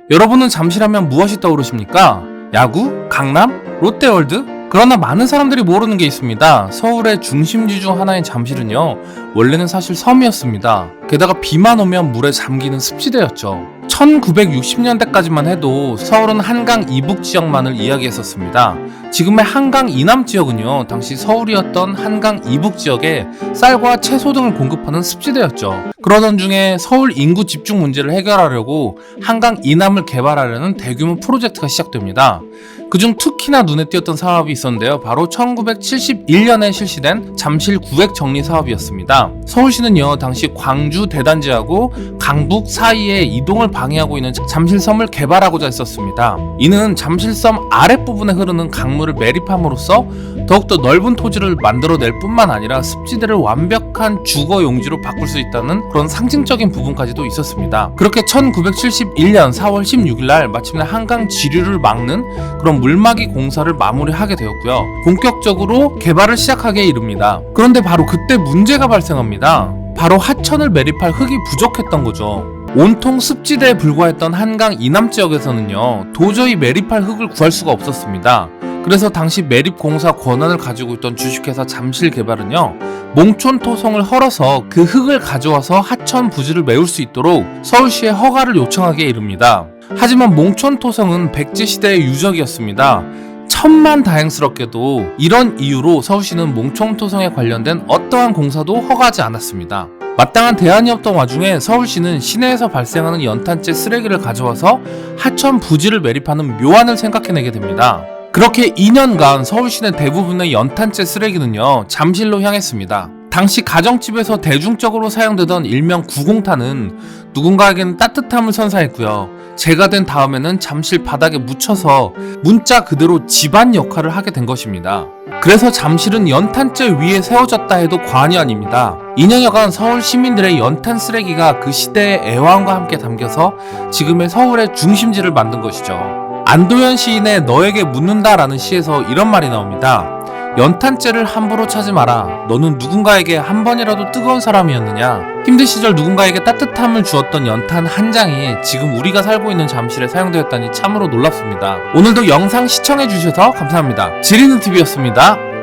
여러분은 잠실하면 무엇이 떠오르십니까? 야구? 강남? 롯데월드? 그러나 많은 사람들이 모르는 게 있습니다. 서울의 중심지 중 하나인 잠실은요, 원래는 사실 섬이었습니다. 게다가 비만 오면 물에 잠기는 습지대였죠. 1960년대까지만 해도 서울은 한강 이북 지역만을 이야기했었습니다. 지금의 한강 이남 지역은요, 당시 서울이었던 한강 이북 지역에 쌀과 채소 등을 공급하는 습지대였죠. 그러던 중에 서울 인구 집중 문제를 해결하려고 한강 이남을 개발하려는 대규모 프로젝트가 시작됩니다. 그중 특히나 눈에 띄었던 사업이 있었는데요. 바로 1971년에 실시된 잠실 구획 정리 사업이었습니다. 서울시는요, 당시 광주 대단지하고 강북 사이에 이동을 방해하고 있는 잠실섬을 개발하고자 했었습니다. 이는 잠실섬 아랫부분에 흐르는 강물을 매립함으로써 더욱더 넓은 토지를 만들어낼 뿐만 아니라 습지대를 완벽한 주거 용지로 바꿀 수 있다는 그런 상징적인 부분까지도 있었습니다. 그렇게 1971년 4월 16일 날 마침내 한강 지류를 막는 그런 물막이 공사를 마무리하게 되었고요. 본격적으로 개발을 시작하게 이릅니다. 그런데 바로 그때 문제가 발생합니다. 바로 하천을 매립할 흙이 부족했던 거죠. 온통 습지대에 불과했던 한강 이남 지역에서는요, 도저히 매립할 흙을 구할 수가 없었습니다. 그래서 당시 매립 공사 권한을 가지고 있던 주식회사 잠실개발은요, 몽촌 토성을 헐어서 그 흙을 가져와서 하천 부지를 메울 수 있도록 서울시에 허가를 요청하게 이릅니다. 하지만 몽촌 토성은 백제시대의 유적이었습니다. 천만다행스럽게도 이런 이유로 서울시는 몽촌 토성에 관련된 어떠한 공사도 허가하지 않았습니다. 마땅한 대안이 없던 와중에 서울시는 시내에서 발생하는 연탄재 쓰레기를 가져와서 하천 부지를 매립하는 묘안을 생각해내게 됩니다. 그렇게 2년간 서울시내 대부분의 연탄재 쓰레기는요, 잠실로 향했습니다. 당시 가정집에서 대중적으로 사용되던 일명 구공탄은 누군가에게는 따뜻함을 선사했고요. 재가 된 다음에는 잠실 바닥에 묻혀서 문자 그대로 집안 역할을 하게 된 것입니다. 그래서 잠실은 연탄재 위에 세워졌다 해도 과언이 아닙니다. 2년여간 서울 시민들의 연탄 쓰레기가 그 시대의 애환과 함께 담겨서 지금의 서울의 중심지를 만든 것이죠. 안도현 시인의 너에게 묻는다라는 시에서 이런 말이 나옵니다. 연탄재를 함부로 차지 마라. 너는 누군가에게 한 번이라도 뜨거운 사람이었느냐? 힘든 시절 누군가에게 따뜻함을 주었던 연탄 한 장이 지금 우리가 살고 있는 잠실에 사용되었다니 참으로 놀랍습니다. 오늘도 영상 시청해주셔서 감사합니다. 지리누TV였습니다.